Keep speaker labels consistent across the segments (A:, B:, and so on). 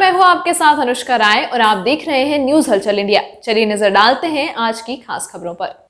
A: मैं हूं आपके साथ अनुष्का राय और आप देख रहे हैं न्यूज हलचल इंडिया। चलिए नजर डालते हैं आज की खास खबरों पर।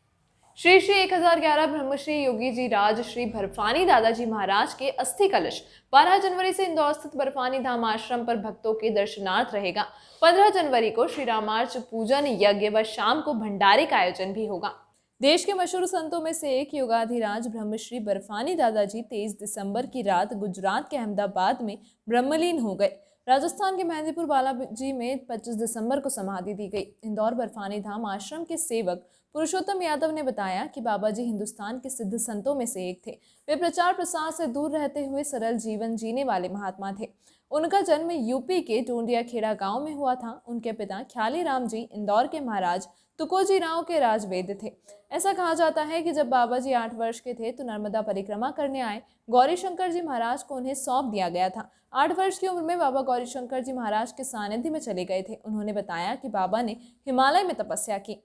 A: श्री श्री 1011 ब्रह्मश्री योगी जी राज श्री बर्फानी दादाजी महाराज के अस्थि कलश 12 जनवरी से इंदौर स्थित बर्फानी धाम आश्रम पर भक्तों के दर्शनार्थ रहेगा। 15 जनवरी को श्री रामार्च पूजन यज्ञ व शाम को भंडारे का आयोजन भी होगा। देश के मशहूर संतों में से एक योगाधिराज ब्रह्मश्री बर्फानी दादाजी 23 दिसंबर की रात गुजरात के अहमदाबाद में ब्रह्मलीन हो गए। राजस्थान के मेहंदीपुर बालाजी में 25 दिसंबर को समाधि दी गई। इंदौर बर्फानी धाम आश्रम के सेवक पुरुषोत्तम यादव ने बताया कि बाबा जी हिंदुस्तान के सिद्ध संतों में से एक थे। वे प्रचार प्रसार से दूर रहते हुए सरल जीवन जीने वाले महात्मा थे। उनका जन्म यूपी के टोंडिया खेड़ा गांव में हुआ था। उनके पिता ख्याली राम जी इंदौर के महाराज तुकोजी राव के राजवेद्य थे। ऐसा कहा जाता है कि जब बाबा जी 8 वर्ष के थे तो नर्मदा परिक्रमा करने आए। गौरी शंकर जी महाराज को उन्हें सौंप दिया गया था। 8 वर्ष की उम्र में बाबा गौरी शंकर जी महाराज के सानिध्य में चले गए थे। उन्होंने बताया कि बाबा ने हिमालय में तपस्या की।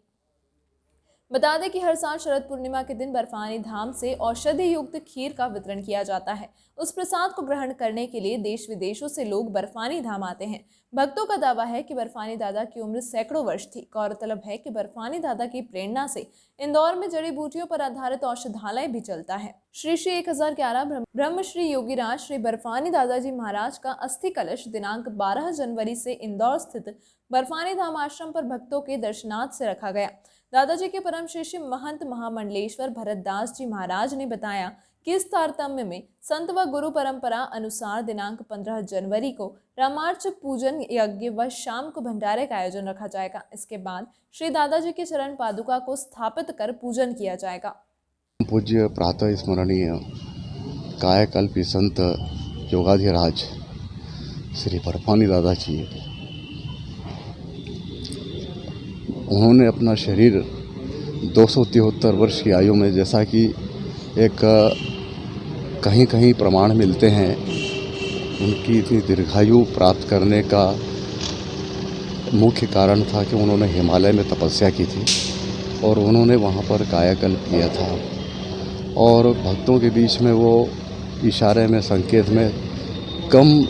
A: बता दें कि हर साल शरद पूर्णिमा के दिन बर्फानी धाम से औषधि युक्त खीर का वितरण किया जाता है। उस प्रसाद को ग्रहण करने के लिए देश विदेशों से लोग बर्फानी धाम आते हैं। भक्तों का दावा है कि बर्फानी दादा की उम्र सैकड़ों वर्ष थी। गौरतलब है कि बर्फानी दादा की प्रेरणा से इंदौर में जड़ी बूटियों पर आधारित औषधालय भी चलता है। श्री श्री 1011 ब्रह्मश्री योगीराज श्री बर्फानी दादाजी महाराज का अस्थि कलश दिनांक 12 जनवरी से इंदौर स्थित बर्फानी धाम आश्रम पर भक्तों के दर्शनार्थ से रखा गया। दादाजी के परम शिष्य महंत महामंडलेश्वर भरतदास जी महाराज ने बताया कि इस तारतम्य में संत व गुरु परंपरा अनुसार दिनांक 15 जनवरी को रामार्च पूजन यज्ञ व शाम को भंडारे का आयोजन रखा जाएगा। इसके बाद श्री दादाजी के चरण पादुका को स्थापित कर पूजन किया जाएगा।
B: पूज्य प्रातः स्मरणीय कायाकल्पी संत योगाधिराज श्री बर्फानी दादा जी, उन्होंने अपना शरीर 273 वर्ष की आयु में, जैसा कि एक कहीं कहीं प्रमाण मिलते हैं, उनकी इतनी दीर्घायु प्राप्त करने का मुख्य कारण था कि उन्होंने हिमालय में तपस्या की थी और उन्होंने वहाँ पर कायाकल्प किया था। और भक्तों के बीच में वो इशारे में, संकेत में कम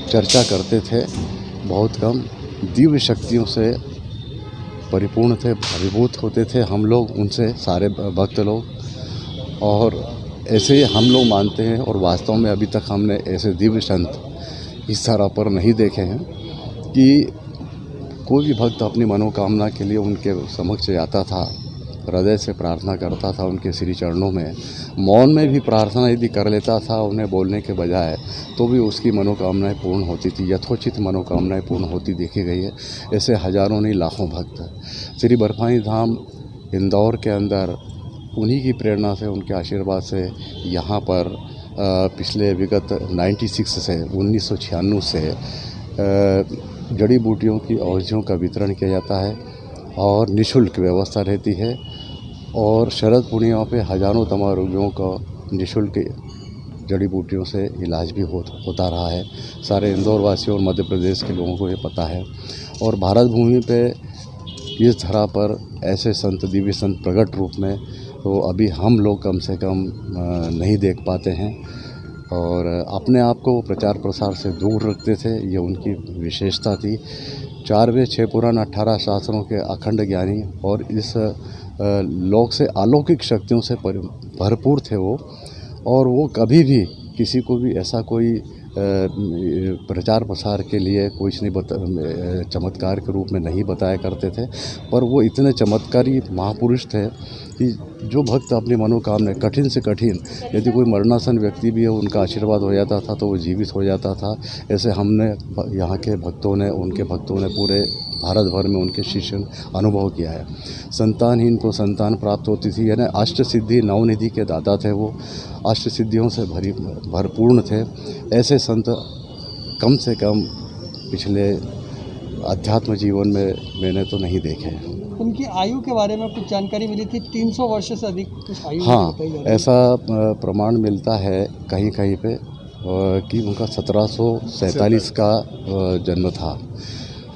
B: चर्चा करते थे, बहुत कम, दिव्य शक्तियों से परिपूर्ण थे, अभिभूत होते थे हम लोग उनसे, सारे भक्त लोग। और ऐसे ही हम लोग मानते हैं और वास्तव में अभी तक हमने ऐसे दिव्य संत इस तरह पर नहीं देखे हैं कि कोई भी भक्त अपनी मनोकामना के लिए उनके समक्ष जाता था, हृदय से प्रार्थना करता था उनके श्री चरणों में, मौन में भी प्रार्थना यदि कर लेता था उन्हें बोलने के बजाय, तो भी उसकी मनोकामनाएं पूर्ण होती थी, यथोचित मनोकामनाएं पूर्ण होती देखी गई है। ऐसे हजारों नहीं लाखों भक्त श्री बर्फानी धाम इंदौर के अंदर उन्हीं की प्रेरणा से, उनके आशीर्वाद से यहाँ पर पिछले विगत 1996 से जड़ी बूटियों की औषधियों का वितरण किया जाता है और निःशुल्क व्यवस्था रहती है। और शरद पूर्णिमा पे हजारों तमाम रोगियों का निःशुल्क जड़ी बूटियों से इलाज भी होता रहा है। सारे इंदौर वासियों और मध्य प्रदेश के लोगों को ये पता है। और भारत भूमि पे इस धरा पर ऐसे संत, दिव्य संत प्रकट रूप में तो अभी हम लोग कम से कम नहीं देख पाते हैं। और अपने आप को प्रचार प्रसार से दूर रखते थे, ये उनकी विशेषता थी। 4 वेद 6 पुराण 18 शास्त्रों के अखंड ज्ञानी और इस लोक से अलौकिक शक्तियों से भरपूर थे वो। और वो कभी भी किसी को भी ऐसा कोई प्रचार प्रसार के लिए कुछ नहीं चमत्कार के रूप में नहीं बताया करते थे, पर वो इतने चमत्कारी महापुरुष थे कि जो भक्त अपनी मनोकामना, कठिन से कठिन, यदि कोई मरणासन व्यक्ति भी है उनका आशीर्वाद हो जाता था तो वो जीवित हो जाता था। ऐसे हमने यहाँ के भक्तों ने, उनके भक्तों ने पूरे भारत भर में उनके शिष्य अनुभव किया है। संतानहीन को संतान प्राप्त होती थी, यानी अष्ट सिद्धि नवनिधि के दाता थे वो, अष्ट सिद्धियों से भरपूर्ण थे। ऐसे संत कम से कम पिछले अध्यात्म जीवन में मैंने तो नहीं देखे।
C: उनकी आयु के बारे में कुछ जानकारी मिली थी, 300 वर्ष से अधिक कुछ आयु बताई जा रही है।
B: ऐसा प्रमाण मिलता है कहीं कहीं पे कि उनका 1747 का जन्म था।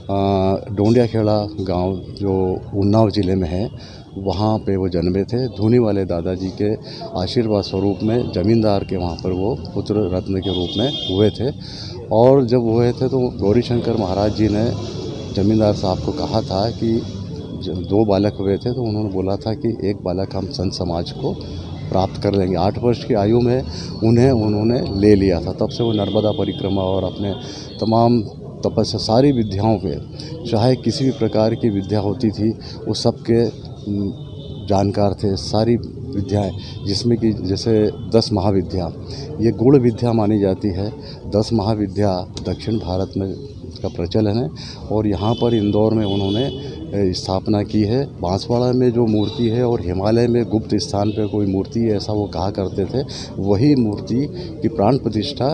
B: डोंडिया खेड़ा गांव जो उन्नाव ज़िले में है, वहाँ पे वो जन्मे थे। धूनी वाले दादाजी के आशीर्वाद स्वरूप में जमींदार के वहाँ पर वो पुत्र रत्न के रूप में हुए थे। और जब हुए थे तो गौरी शंकर महाराज जी ने जमींदार साहब को कहा था कि जब 2 बालक हुए थे तो उन्होंने बोला था कि एक बालक हम संत समाज को प्राप्त कर लेंगे। 8 वर्ष की आयु में उन्होंने ले लिया था। तब से वो नर्मदा परिक्रमा और अपने तमाम तपस्या सारी विद्याओं पे, चाहे किसी भी प्रकार की विद्या होती थी, वो सब के जानकार थे। सारी विद्याएं, जिसमें कि जैसे 10 महाविद्या, ये गूढ़ विद्या मानी जाती है। 10 महाविद्या दक्षिण भारत में का प्रचलन है और यहाँ पर इंदौर में उन्होंने स्थापना की है। बांसवाड़ा में जो मूर्ति है और हिमालय में गुप्त स्थान पर कोई मूर्ति है, ऐसा वो कहा करते थे, वही मूर्ति की प्राण प्रतिष्ठा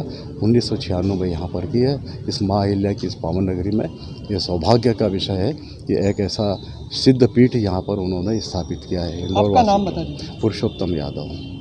B: 1996 में यहाँ पर की है। इस माँ अहिल्या की इस पावन नगरी में ये सौभाग्य का विषय है कि एक ऐसा सिद्ध पीठ यहाँ पर उन्होंने स्थापित किया है।
C: आपका नाम बता दीजिए।
B: पुरुषोत्तम यादव।